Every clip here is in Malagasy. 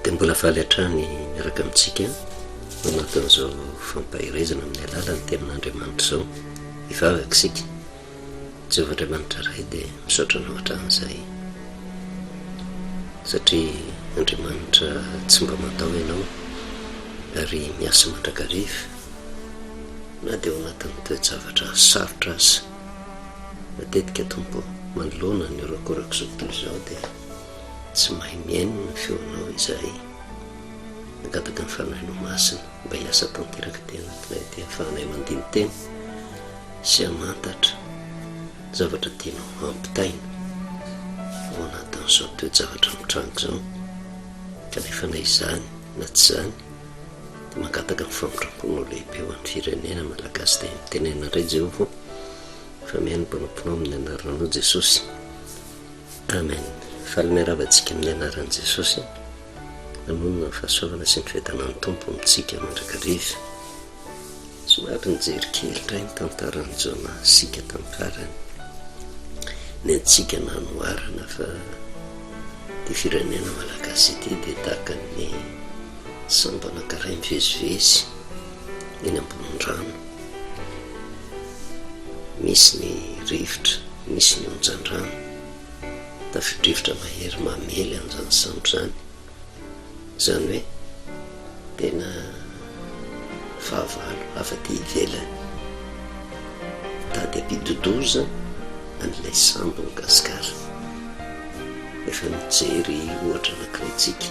dia mbola faly hatrany miaraka amintsika manatin'izao fampahirezana amin'ny alalany tenin'Andriamanitra izao hivavaka isika. Jehovahandriamanitra ray dia misaotra anao hatran'izay satria Andriamanitra tsy mba matao ianao ary miasa mandrakariva na dia ao anatin'ny toe-javatra sarotra aza. Matetika tompo manoloana ny orakorako izao tontolo izao dia tsy mahay miaino ny feonao izay nagataka ny fanahinao masina mba hiasa tanteraka tena ty ahafahanay mandiny teny sy hamantatra zavatra tianao ampitaina ao anatin'izao toe-javatra mitrango izao. Kanefa na izany na tsy izany dia mangataka ny famotram-ponao lehibe ho an'ny firenena malagasy dia mitenena ray Jehova fa mihaino mpanomponao amin'ny anaranao Jesosy. Amen. Faly miaravantsika amin'ny anaran'i Jesosy, namonina ny fahasoavana sy ny fiadanan'ny tompo amintsika mandrakariva. Somary nijery kely indray ny tantaran'ny Jonas sika tamin'ny farany, ny antsika nanoharana fa ty firenena malagasy ity dia tahaka ny sambo anankiray mivezivezy eny ambonin'ny rano. Misy ny rivotra, misy ny onjan-drano, tafidrivotra mahery mamely an'izany sambo zany. Izany hoe tena fahavalo afa-ty ivelany, tady ampidodoza an'ilay sambo migasikara. Efa mijery ohatra anankiray tsika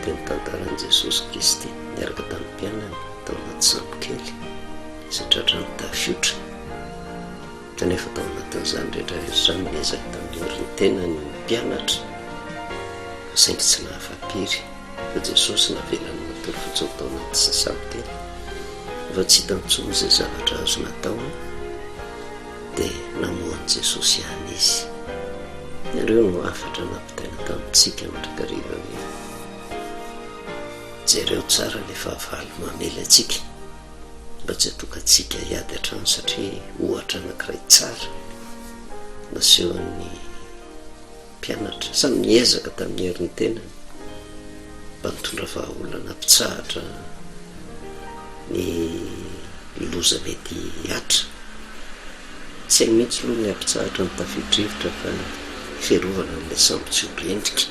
dia ny tantaran'i Jesosy Kristy miaraka tamin'ny mpianany tao anaty sambo kely zatratra ny tafiotra. Kanefa tao anatin'izany rehetrarehetra izany miezaka tamin'ny oriny tena ny mpianatra fa saingy tsy nahafa-piry fa Jesosy navelany natory fotsiny tao anaty sambo teny fa tsy hita intsony izay zavatra azo natao dia namohan'i Jesosy ihany izy. Ireo no afatra nampitaina tamintsika mandrakariva hoe jereo tsara ilay fahavalo mamely atsika mba tsy hatokantsika hiady hatrany satria ohatra anankiray tsara nasehon'ny mpianatra samy miezaka tamin'ny herin'ny tenany mba nitondra vahaolana mpitsahatra ny loza mety hatra. Tsy hay mihitsy aloha ny ampitsahatra ny tafidrivotra fa fiarovana n'ilay sambo tsy ho rendrika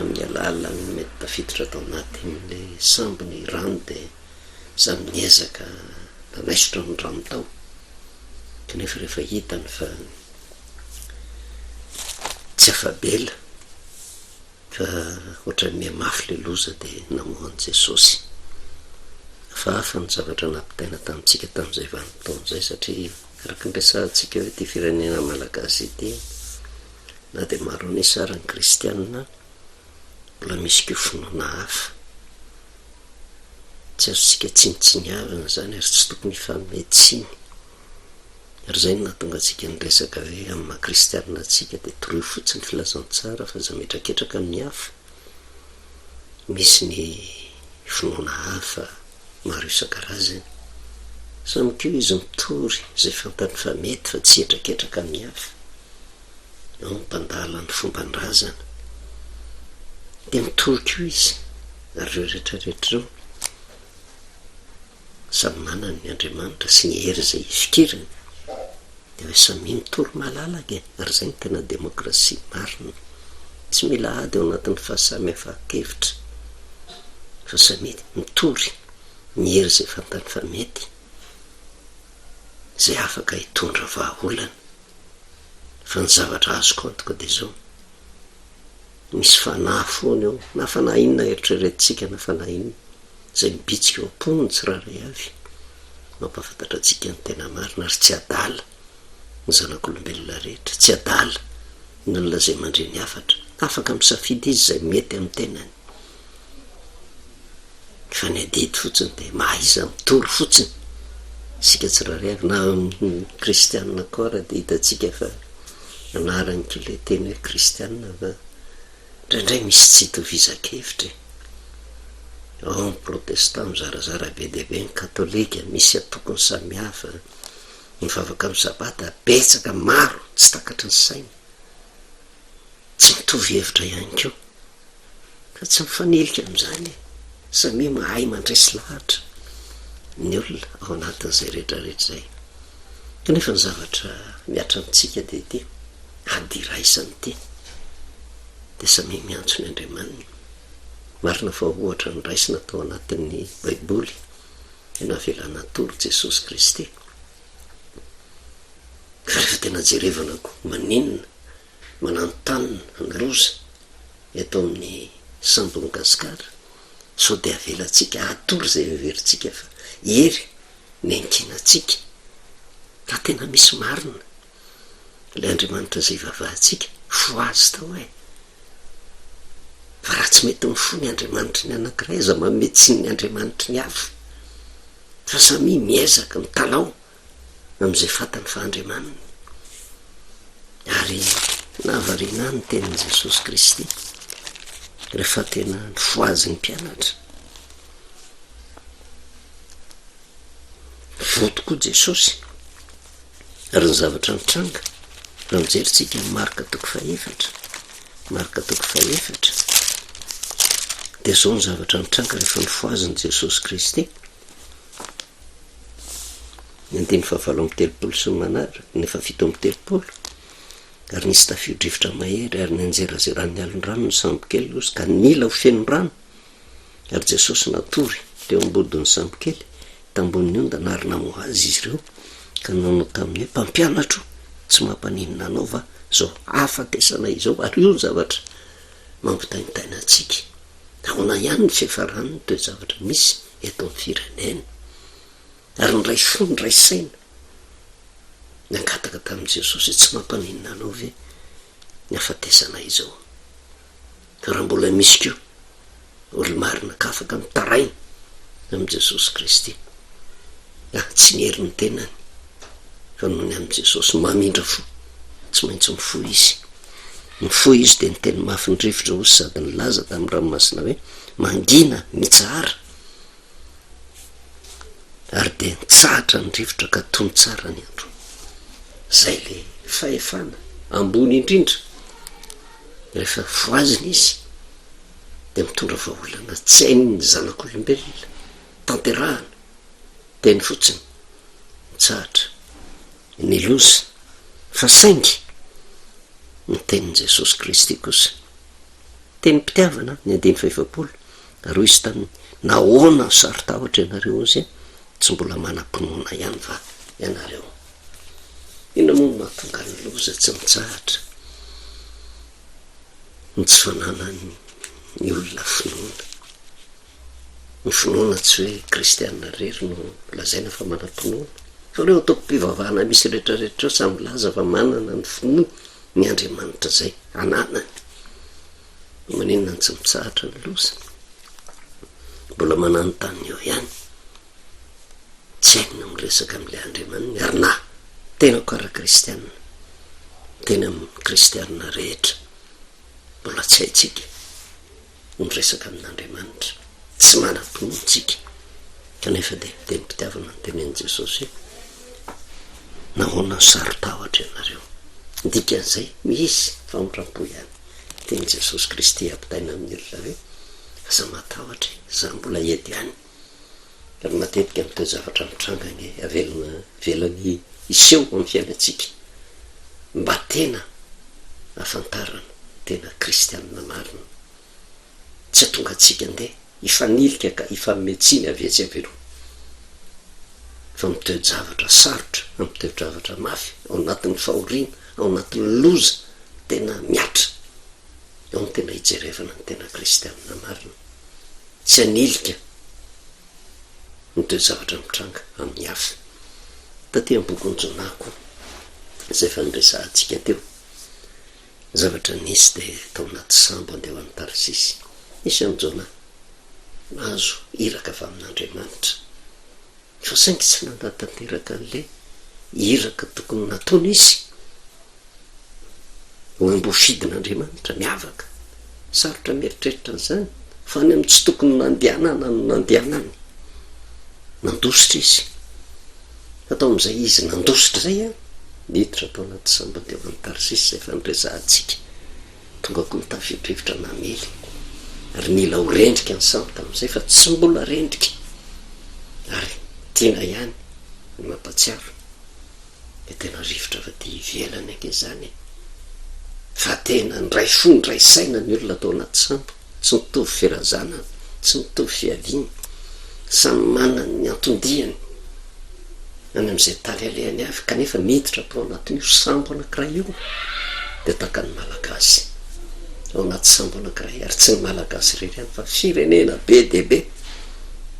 amin'ny alalany mety tafiditra tao anatin'ilay sambo ny rano dia samy miezaka nanaisotra ny rano tao. Kanefa rehefa hitany fa tsy afabela fa ohatran'ny mihamafy ilay loza dia namohan'i Jesosy. Hafahafa ny zavatra nampitaina tamintsika tamin'izay vanim-potoana izay satria araka ny resahantsika hoe ty firenena malagasy ity na dia maro ny sarany kristianina mbola misy koa finoana hafa. Tsy azontsika tsinitsiniavana izany ary tsy tokony hifanometsiny. Ary izay no nahatonga antsika niresaka hoe amin'ny maha-kristianina antsika dia toroy fotsiny filazantsara fa aza metraketraka amin'ny hafa. Misy ny finoana hafa maro isan-karazany, samy koa izy mitory izay fantany fa mety fa tsy hetraketraka amin'ny hafa. Ao ny mpandala ny fomban-drazana dia mitory koa izy, ary ireo rehetrarehetra ireo samy manana ny Andriamanitra sy ny hery izay ifikirany dia hoe samy mitory malalaka ary izay ny tena demokrasia marina. Tsy mila ady ao anatin'ny fahasamihafan-kevitra fa samy mitory ny hery izay fantany fa mety izay afaka hitondra vahaolana. Fa ny zavatra azoko antoka dia izao, misy fanahy foana eo na fanahy inona eritreretintsika na fanahy inona izay mibitsika eo am-poniny tsiraray avy mampafantatra antsika ny tena marina ary tsy adala ny zanak'olombelona rehetra, tsy adala ny olona izay mandre ny hafatra, afaka misafidy izy izay mety amin'ny tenany. Fa ny adidy fotsiny dia mahaiza mitory fotsiny sika tsiraray avy na amin'ny kristianina koa raha dia hitantsika fa anarany koa ilay teny hoe kristianina fa indraindray misy tsy hitovizan-kevitra. Ao ny protestant mizarazara be dia be, ny katolika misy atokony samihafa, mivavaka amin'ny sabata betsaka maro tsy takatry ny saina, tsy mitovy hevitra ihany koa. fa tsy mifanilika am'izany samy mahay mandresy lahatra ny olona ao anatin'izay rehetrarehetra zay kanefa ny zavatra miatra amintsika de ty adiraisany ty de samy miantso ny Andriamanina. Marina fa ohatra ny raisina tao anatin'ny baiboly navelana tory Jesosy Kristy ka rehefa tena jerevana ko maninona mananotanina ny loza eto amin'ny sambony gasikara sao de avelatsika atory zay everitsika fa ery ny ankinatsika ka tena misy marina le Andriamanitra zay vavahantsika fo azy tao fa raha tsy mety mifo ny Andriamanitra ny anankiray za mametsiny ny Andriamanitra ny hafa fa samy miezaka mitalao am'izay fantany fa Andriamanina ary nahavariana ny tenin' Jesosy Kristy rehefa tena ny fo azy ny mpianatra vo tokoa Jesosy ary ny zavatra mitranga raha mijeritsika ny Marka 4:, Marka 4:, de zao ny zavatra mitranga rehefa ny fo azy ny Jesosy Kristy. Ny 7:7 sy ny manara, ny 7:7 ary nisy tafio-drivotra mahery ary nanjerajeran'ny alon-drano ny sambokely ozy ka nila ho feno rano ary Jesosy natory teo ambodin'ny sambokely tambon'ny ondana ary namoha azy izy ireo ka nanao tamin'ny hoe mpampianatro tsy mampanino nanaova zao afatesana izao ary io ny zavatra mampitaintaina atsika ahona ihany ny fiafarany toe zavatra misy eto amin'ny firenena ary ny ray fo ny ray saina nangataka tamin'i Jesosy tsy mampanino nanao ve ny afatesana izao ka raha mbola misy keo olo-marina ka afaka mitaraina amin'i Jesosy Kristy tsy niery ny tenany fa noho ny amin'i Jesosy mamindra fo tsy maintsy mifo izy de ny teny mafy ny rivotra ozy sady ny laza tamin'ny ranomasina hoe mangina mitsara ary de nitsahatra ny rivotra ka tony tsara ny andro zay le fahefana ambony indrindra rehefa foaziny izy de mitondra vahaolana tsy hain'ny zanak'olombelona tanterahana teny fotsiny mitsahatra ny loza fa saingy ny tenin' Jesosy Kristy kosa teny mpitiavana ny 7:7 ary izy tany nahoana ny saritahotra ianareo ozy tsy mbola manam-pinoana ihany va ianareo ina moa mahatonga ny loza tsy mitsahatra ny tsy fananany ny olona finoana ny finoana tsy hoe kristianina rery no lazaina fa manam-pinoana fa reo tokom-pivavahana misy rehetrarehetra samy laza fa manana ny finoana ny Andriamanitra zay ananany maninona ny tsy mitsahatra ny loza mbola manano tany eo ihany tsy hainona miresaka amin'ilay Andriamanina ary na tena kara kristianina tena kristianina rehetra mbola tsy haitsika miresaka amin'Andriamanitra tsy manam-pinoantsika kanefa de teny mpitiavana ny tenen'i Jesosy nahoana ny saritahotra ianareo dikan'izay misy famotrampo ihany teny Jesosy Kristy ampitaina amin'ny olona hoe aza matahotra za mbola ety ihany ary matetika am'teo zavatra mitrangany velany iseho amin'ny fiainatsika mba tena afantarana tena kristianina marina tsy atonga atsika ndeha ifanilika ka ifametsiny avetsy avero fa miteo zavatra sarotra miteo zavatra mafy ao anatin'ny fahoriana ao anatin'ny loza tena miatra ao ny tena hijerevana ny tena kristianina marina tsy anilika miteo zavatra mitranga amin'ny hafa taty am-bokon'ny Jonako zay fa niresahantsika teo zavatra nisy de tao anaty sambo andeha amin'ny Tarsisy nisy amin'ny Jona nahazo iraka avy amin'Andriamanitra fa saingy tsy nandatanteraka an'le iraka tokony nataony izy ho ambofidin'Andriamanitra miavaka sarotra mieritreritra an'izany fa ny amin'ny tsy tokony nandehanana no nandehanany nandositra izy atao am'izay izy nandositra zay niditra tao anaty samba andeha amin'ny Tarsisy zay fa niresahantsika tonga ko nitafio-drivotra namely ary mila ho rendrika ny sambo tamin'izay fa tsy mbola rendrika ary tiana ihany ny mampatsiaro de tena rivotra fa tia ivelany ake zany fa tena ndray fo ndray saina ny olona atao anaty sambo tsy mitovy firazanana tsy mitovy fiaviany samy manany ny antondiany any am'izay taly alehany avy kanefa miditra atao anatin'io sambo anankiray io de taka ny malagasy ao anaty sambo anankiray ary tsy ny malagasy rery any fa firenena be deaibe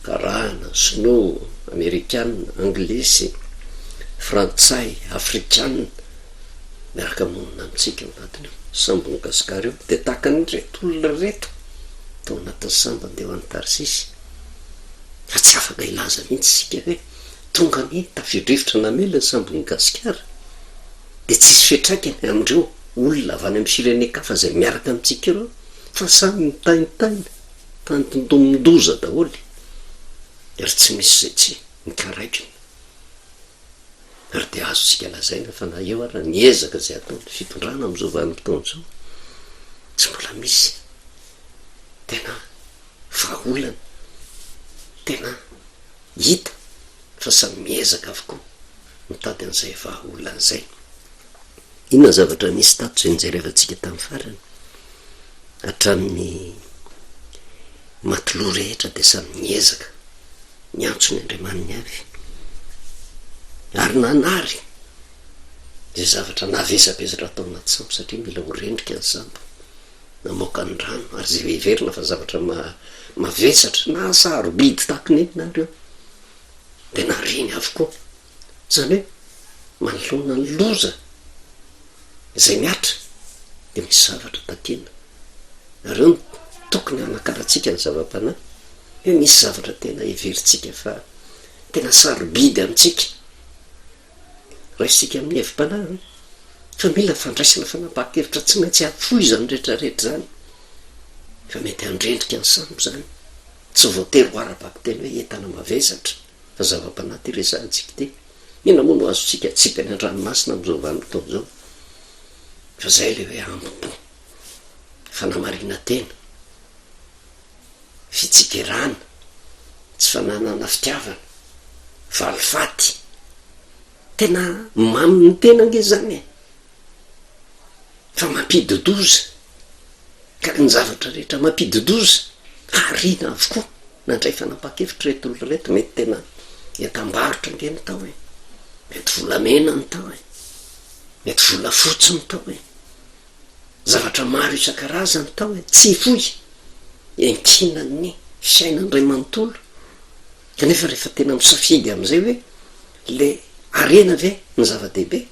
karana sinoa amerikana anglisy frantsay afrikana miaraka monina amitsika ao anatin'io sambo nygasikara io de taka ny reto olona reto tao anatin'ny sambo andeha ho an'ny tarsisy fa tsy afaka ilaza mihitsy sika hoe tonga ny tafidrivotra namela ny sambo nygasikara de tsisy fiatraikany amindreo olona avy any amin'ny firenekafa zay miaraka amitsika ireo fa samy mitainitaina tantondomondoza daholy ary tsy misy zay tsy mikaraikiny ary de azo tsika lazaina fa na eo ara niezaka zay ataony fitondrana am'izao vanim-potoana zao tsy mbola misy tena vaolana tena hita fa samy miezaka avokoa mitady an'izay vahaolana zay. Inona zavatra nisy tato zay nijerevantsika tamin'ny farany hatramin'ny matoloha rehetra de samy niezaka niantso ny Andriamaniny avy ary nanary zay zavatra navesapesatra atao anaty sambo satria mila ho rendrika ny sambo namoaka ny rano ary zay vehiverina fa zavatra mavesatra na sarobidy takiny eny nareo de nariny avokoa zany hoe manoloana ny loza zay miatra de misy zavatra takena ary eo tokony anakaratsika ny zava-panahy hoe misy zavatra tena everitsika fa tena sarobidy amitsika raisitsika amin'ny hevi-panahy fa mila fandraisana fanapahakevitra tsy maintsy afoy zany rehetrarehetra zany fa mety andrendrika ny sambo zany tsy voatery ho ara-bako teny hoe entana mavesatra fa zava-panahy ty resahantsika ty ina moa no azotsika tsipany an-dranomasina am'izao vanim-potoana zao fa zay le hoe ambo fanamarina tena fitsikerana tsy fananana fitiavana valifaty tena maminy tena nge zany e fa mampidodoza ka ny zavatra rehetra mampidodoza arina avokoa nandray fanapakevitra reto olo reto mety tena etam-barotra nge ny tao e mety volamena ny tao e mety volafotsy ny tao e zavatra maro isan-karaza ny tao e tsy foy enkinany fiainandray manontolo kanefa rehefa tena misafidy am'izay hoe le arena ve ny zava-dehibe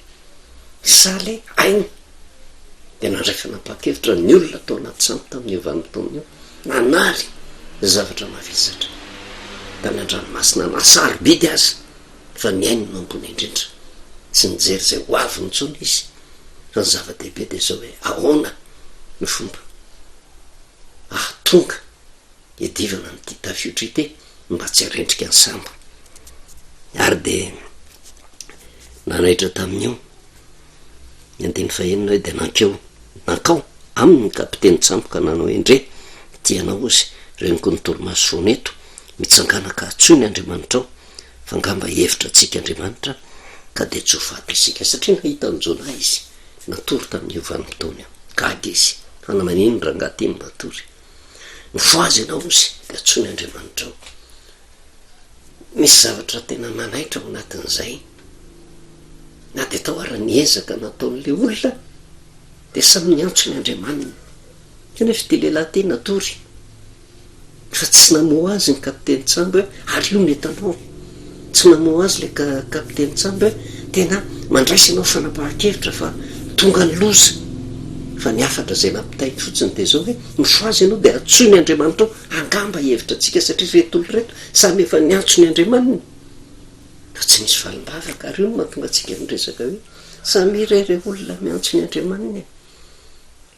sa le aina de nandray fanapakevitra ny olona atao anaty sambo tamin'ny vanim-potoana io nanary zavatra mavesatra tany an-dranomasina na sarobidy azy fa ny ainy no ambony indrindra tsy nijery zay ho avy nitsony izy fa ny zava-dehibe de zao hoe ahoana ny fomba tonga edivana ny ty tafiotra ity mba tsy arendrika ny sambo ary de nanaitra tamin'io ny andiny fahenina hoe de nankao amin'ny kapiteny sambo ka nanao endre tianao ozy reniko ny tolomaso foneto mitsanganaka tsoy ny Andriamanitra ao fa ngamba hevitra tsika Andriamanitra ka de tsofato isika satria nahita an'jona izy natory tamin'io vanim-potoana gaga izy fana manino rangaty iny natory ny foazy ianao ozy de tsoy ny Andriamanitra ao misy zavatra tena manaitra ao anatin'izay na de tao ara niezaka nataon'le olona de samy niantso ny Andriamanina kanefa ty lehilahy ty natory fa tsy namoa azy ny kapiteny sambo hoe ary io metanao tsy namoa azy le kapiteny sambo hoe tena mandraisy anao fanapahakevitra fa tonga ny loza fa niafatra zay nampitainy fotsiny de zao hoe mifoazy ianao de atsoy ny Andriamanitra ao angamba hevitra tsika satria retolo reto samy efa niantso ny Andriamanina fa tsy misy valimbavaka ary io no mahatonga tsika miresaka hoe samy irere olona miantso ny Andriamanina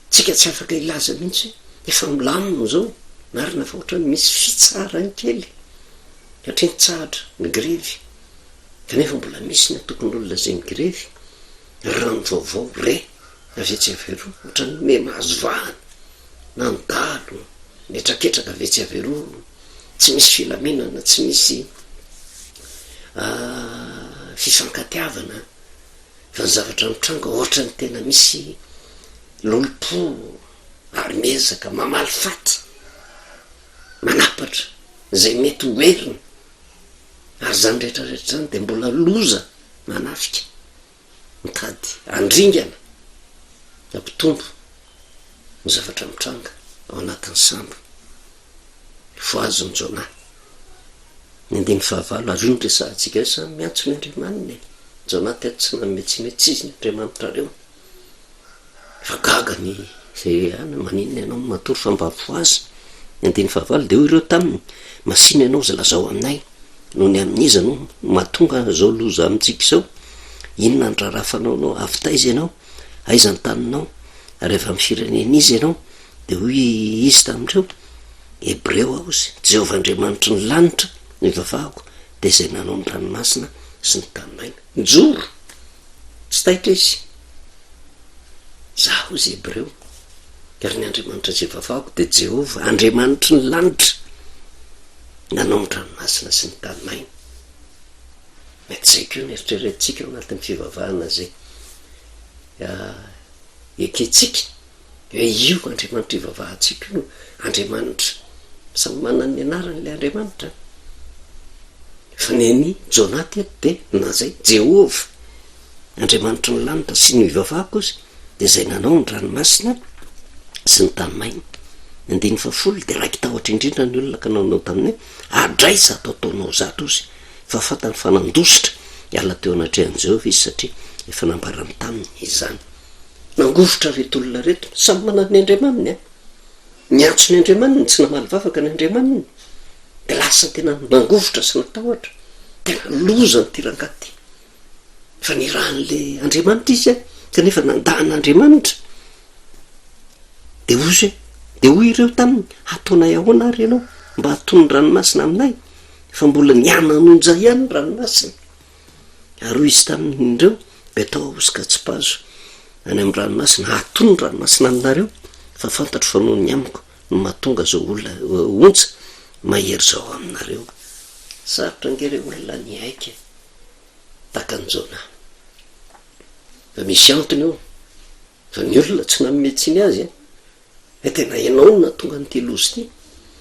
tsika tsy afaka ilaza mihitsy efa milamino zao marina fa ohatrany misy fitsarany kely satria nitsahatra ny grevy kanefa mbola misy ny tokony olona zay ny grevy rano vaovao re avetsy avero ohatrany me mahazo vahana nandalo metraketraka vetsy averoa tsy misy filaminana tsy misy fifankatiavana fa ny zavatra mitranga ohatra ny tena misy lolo-po ary mezaka mamaly faty manapatra zay mety hoerina ary zany rehetrarehetra zany de mbola loza manafika mitady andringana ampitombo ny zavatra mitranga ao anatin'ny sambo foazo ny jona ny andiny fahavalo ary io ny resahantsika io samy miantso ny andriamanina jona teto tsy nametsimetsy izy ny andriamanitra reo fa gagany zay ana maninona ianao matory fa mba foazy ny andiny fahavalo de ho ireo taminy masina ianao za lazao aminay no ny amin'iza no mahatonga zao loza amintsika zao inona ny rarafanao anao avitaiza ianao aiza ny taninao ary efa amin'ny firenena izy ianao de hoy izy tamindreo hebreo aho zy jehovah andriamanitry ny lanitra ny vavahako de zay nanao ny ranomasina sy ny tanymaina njoro tsy taitra izy zaho izy hebreo ary ny andriamanitra zay vavahako de jehovah andriamanitry ny lanitra nanao ny ranomasina sy ny tanymaina mety zay keo ny eritreretintsika ao anatin'ny fivavahana zay eketsika hoe io andriamanitra ivavahantsika no andriamanitra samy manany anarany le andriamanitra fa neny jona teto de na zay jehovah andriamanitra ny lanitra sy ny ivavahako izy de zay nanao ny ranomasina sy ny tanymaina andiny fafolo de raiky tahotra indrindra ny olona ka naonao tamin'ny adray zato ataonao zato izy fa fatany fanandositra iala teo anatrehan jehovah izy satria efa nambarany taminy izy zany nangovotra reto olona reto samy manany ny andriamaniny miantso ny andriamaniny tsy namaly vavaka ny andriamaniny de lasa tena nangovotra sy natahotra tena loza ny tirangaty fa ny rahan'le andriamanitra izy kanefa nandahan'andriamanitra de ozy de hoy ireo taminy hataonay ahoana ary ianao mba hatony ranomasina aminay fa mbola niananonja ihany ny ranomasina ary hoy izy tamindreo be atao ahosika tsy pazo any amin'ny ranomasina hatony ny ranomasina aminareo fa fantatro fa noho ny amiko no mahatonga zao olona ontsa mahery zao aminareo sarotra angere olona ny aika takan'jona fa misy antony eo fa ny olona tsy nametsiny azy e tena ianao na tonga nyty lozy ty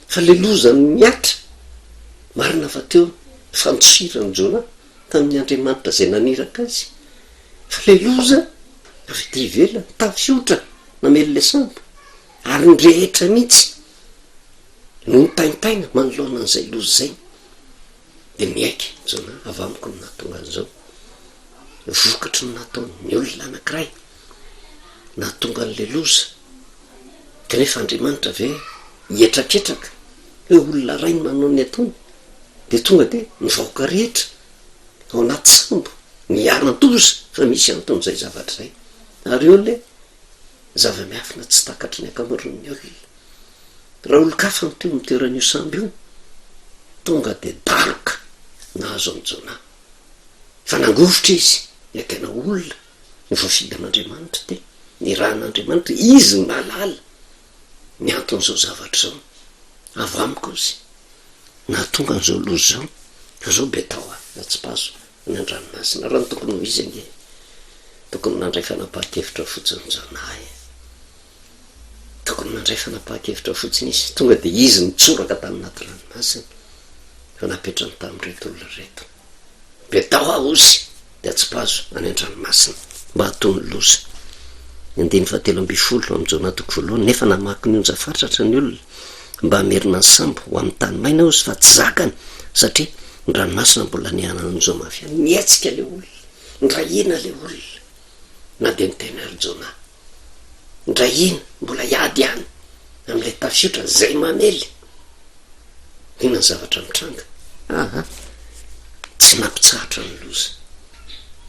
fa le loza miatra marina fa teo fantsirany jona tamin'ny andriamanitra zay naniraka azy fa le loza avy ty ivela tafiotra namely le sambo ary nyrehetra mihitsy no nitaintaina manoloana an'izay loza zay de miaiky jona avamiko no natonga an'izao vokatry no nataony ny olona anakiray natonga an'le loza kanefa andriamanitra ve hietraketraka hoe olona ray no manao ny ataony de tonga de nivaoka rehetra ao anaty sambo miaran-toza fa misy anton'izay zavatra zay ary eo le zava-miafina tsy takatry ny akamoron'ny olona raha olo-kafa ny teo mitoeran'io sambo io tonga de daroka nahazo am' jona fa nangovotra izy iakana olona ny voafidy an'andriamanitra te ny rahan'andriamanitra izy ny malala ny anton'izao zavatra zao avamiko izy na tonga n'izao lozy zao fa zao be tao a tsy pazo ny andranomasina raha ny tokony ho izy ange tokony nandray fanapaha-kevitra fotsiny jona tokony nandray fanapaha-kevitra fotsiny izy tonga de izy nitsoraka taminaty ranomasina fa napetrany tamin'reto olona reto be tao a ozy de tsy pazo any an-dranomasina mba hatony loza andiny fahatelo amby folo am' jona toko voalohany nefa namaky ny onja fatratra ny olona mba hamerina ny sambo ho amin'ny tany maina ozy fa tsy zakany satria ny ranomasina mbola nianan'izao mafiany mietsika le olona ndrahina le olona na de nitena ary jona ndrahina mbola iady ihany am'le tafiotra zay mamely inona ny zavatra mitranga aha tsy nampitsahatra ny loza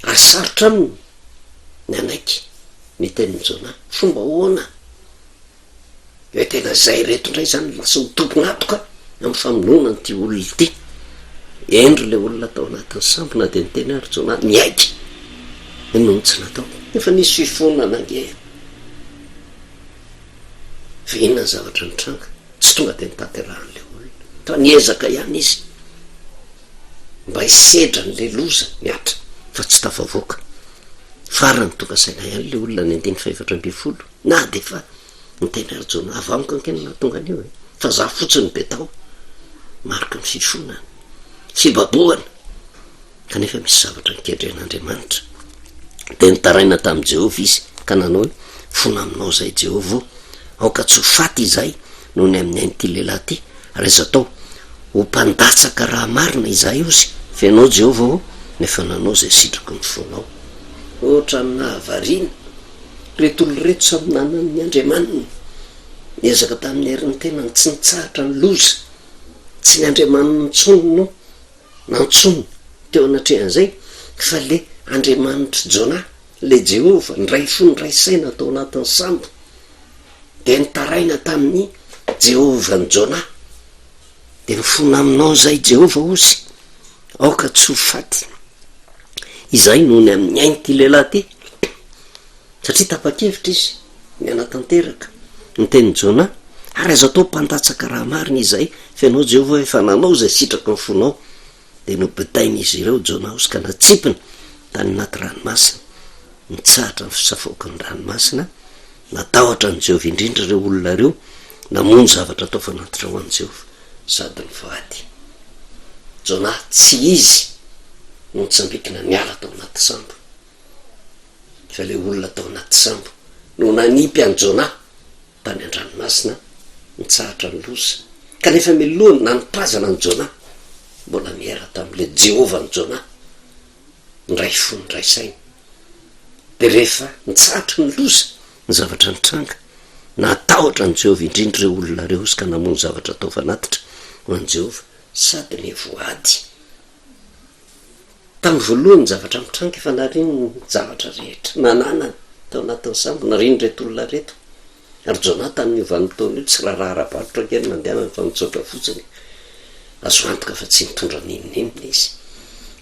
ary sarotra aminy ny anaiky ny tenin'ny jona fomba hoana hoe tena zay reto indray zany lasa hotompinatoka amin'ny famonona nyty olona ity endro le olona atao anatin'ny sambona de niteny ary jona miaiky nono tsy natao nefa nisy fifonana ange fa inona ny zavatra mitranga tsy tonga de nitaterahan'le olona fa niezaka ihany izy mba hisedra n'le loza miatra fa tsy tafavoaka farany tonga saina ihany le olona ny 540 na de fa niteny ary jona avamiko ankenina tonga an'io fa za fotsiny be tao marika ny fifonany fibaboana kanefa misy zavatra nikendren'andriamanitra de nitaraina tamin'i Jehova izy ka nanao hoe fona aminao zay Jehova aoka tsy ho faty izay noho ny amin'ny ainy ty lehilahy ty raiza tao ho mpandatsaka raha marina izay ozy fa ianao Jehova o nefa nanao zay sitrako ny fonao ohatra nahavariana reto olo reto samy nanan'ny andriamanina niezaka tamin'ny herin'ny tenany tsy nitsahatra ny loza tsy ny andriamanina ntsonino nantsonina teo anatrehan'izay fa le andriamanitra Jona le Jehova ndray fo ndray saina atao anatin'ny sambo de nitaraina tamin'ny Jehova ny Jona de mifona aminao zay Jehova ozy aoka tsy ho faty izay noho ny amin'ny ainy ty lehilahy ty satria tapa-kevitra izy ny anatanteraka niteny Jona ary azo atao mpandatsaka raha marina izay fa ianao Jehova efa nanao zay sitraka ny fonao de nobitainy izy ireo Jona ozy ka natsipina tany anaty ranomasina nitsahatra ny fisafoaka ny ranomasina natahotra ny Jehova indrindra reo olona reo namono zavatra atao fanatitra ho an' Jehova sady ny vady Jona tsy izy no nitsambikina niala tao anaty sambo fa le olona tao anaty sambo no nanipy an' Jona tany an-dranomasina nitsahatra ny loza kanefa milohany nanipazana an' Jona mbola miera tamin'le Jehova ny Jona ndray fo ndray saina de rehefa nitsahatra ny loza ny zavatra nitranga natahotra ny Jehova indrindra reo olona reo izy ka namono zavatra atao fanatitra ho an' Jehova sady ny voady tamin'ny voalohany zavatra mitranga efa nariny ny zavatra rehetra nananany tao anatin'ny sambo nariny reto olona reto ary Jona tamin'ny ovan'nytaona io tsy raha raha-barotra kely mandehanany fa mitsotra fotsiny azo antoka fa tsy mitondra nininina izy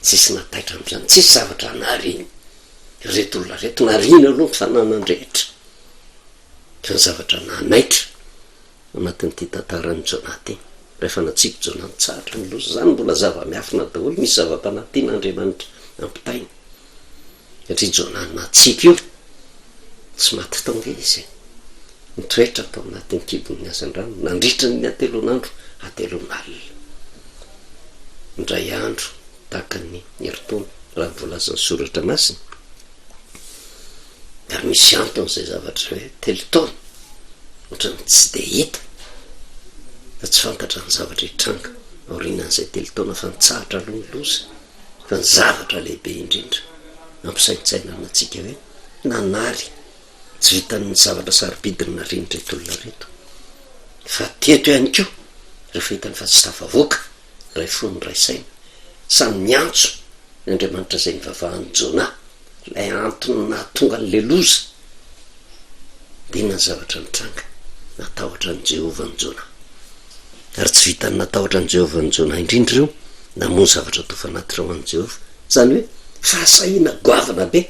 tsisy nataitra am'izany tsisy zavatra nariny reto olona reto narina aloha ny fananany rehetra fa ny zavatra nanaitra anatin'ity tantarany Jona ty rehefa natsipy Jona nitsahatra ny loza zany mbola zava-miafina daholo misy zava-panantin'Andriamanitra ampitainy satria Jona natsipy io tsy maty tonga izy nitoetra tao anatin'ny kibon'ny asan-drano nandritra ny atelon'andro atelon'alina indray andro tahaka ny heritaona raha voalazan'ny soratra masina ary misy antony zay zavatra hoe telotaona ohatrany tsy de hita fa tsy fantatra ny zavatra hitranga aorinan'izay telotaona fa nitsahatra aloha ny loza fa ny zavatra lehibe indrindra ampisaintsaina anatsika hoe nanary tsy vitan'ny zavatra sarobidiny nariny reto olona reto fa teto ihany ko rehefa hitany fa tsy tafavoaka ray fony ray saina samy miantso ny Andriamanitra zay nivavahan'ny Jona lay antony nahatonga n'le loza de inona ny zavatra nitranga natahotra ny Jehova ny Jona ary tsy vitany natahotra ny Jehova ny Jona indrindra reo namono zavatra atao fanatitra ho an' Jehova zany hoe fahasahina goavana be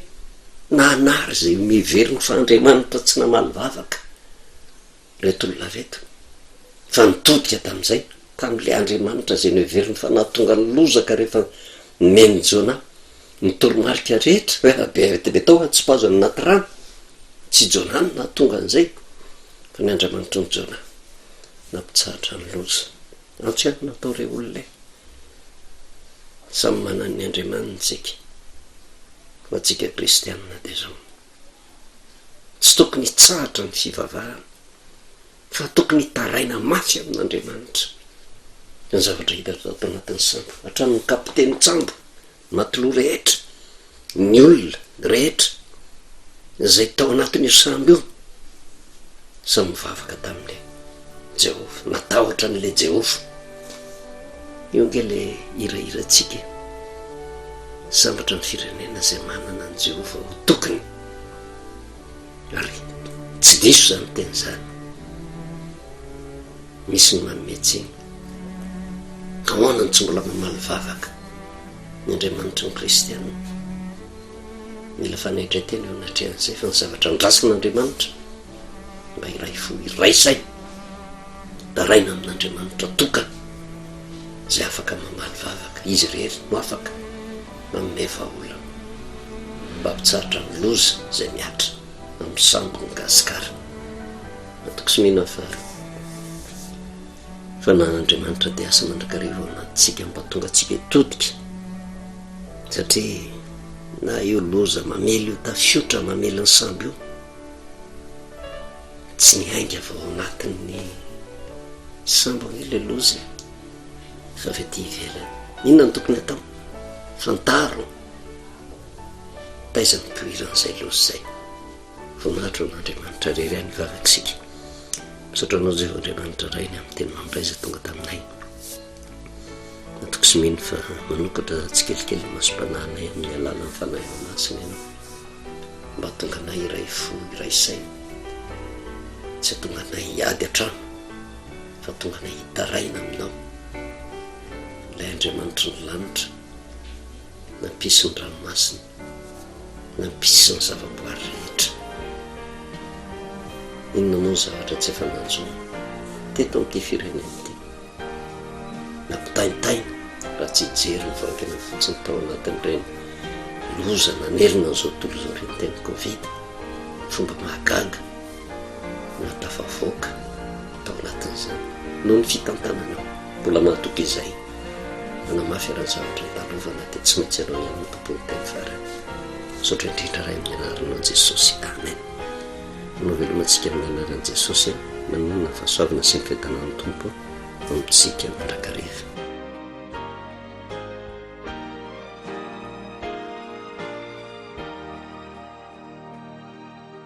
nanary zay miveriny fa Andriamanitra tsy namaly vavaka reto olona reto fa nitodika tamin'izay tamin'le Andriamanitra zay niveriny fa nahatonga ny lozaka rehefa meny Jona nitoromarika rehetra hoe be tao tsy pazo ny naty rano tsy Jona no nahatonga an'izay fa ny Andriamanitra ny Jona nampitsahatra ny loza antso ihany natao re olona samy manan'ny Andriamanina tsika ho atsika kristianina de zao tsy tokony hitsahatra ny fivavahana fa tokony hitaraina mafy amin'Andriamanitra ny zavatra hita tao anatin'ny sambo hatramin'ny kapiteny tsambo matoloha rehetra ny olona rehetra zay tao anatin'io sambo io samy mivavaka tamin'le Jehova natahotra n'le Jehova io nge le hirahiratsika sambatra ny firenena zay manana ny Jehova ho tokony ary tsy diso zany teny zany misy ny manometsiny ahoanany tsy mbola mamaly vavaka ny Andriamanitra ny kristianina mila fanaitra teny eo anatrehan'izay fa ny zavatra ndrasin'Andriamanitra mba iray fo iray saina daraina amin'andriamanitra tokana zay afaka mamaly vavaka izy rehery no afaka mamefa olona mba mpitsarotra ny loza zay miatra amin'ny sambo ny gasikara atoko sy mihina fa nan'andriamanitra dia asa mandrakariva ao anatintsika mba tonga atsika hitodika satria na io loza mamely io tafiotra mamely ny sambo io tsy miainga vao ao anatin'ny sambo io le loza fa avy aty ivelany inona ny tokony atao fantaro taiza mipoiran'izay loza zay voninahitro n'andriamanitra rery any vavakisika misaotra anao zay andriamanitra rainy amin'ny teny mampiray zay tonga taminay natoko sy mino fa manokatra tsikelikely masom-pananay amin'ny alala ny fanahy masina ianao mba tonga nay iray fo iray say tsy tonga nay hiady atrano fa tonga nay hitaraina aminao ilay andriamanitra ny lanitra nampisy ny ranomasina nampisy ny zavaboary rehetra inona moa zavatra tsy efa nanjoa teto amin'ity firenena ity nampitaintaina raha tsy hijery ny varakena fotsiny tao anatin'ireny loza nanerina n'izao tontolo izao reny teny covid fomba mahagaga na tafavoaka tao anatin'izany noho ny fitantanana mbola mahatoky izay manamafy raha zavatra italovana dia tsy maintsy ianao ihany ny tompony teny farany saotra indrindra ray amin'ny anaranao Jesosy amen. Novelomantsika amin'ny anaran'i Jesosy manana fahasoavana sy ny fitanana ny tompo amintsika mandrakariva.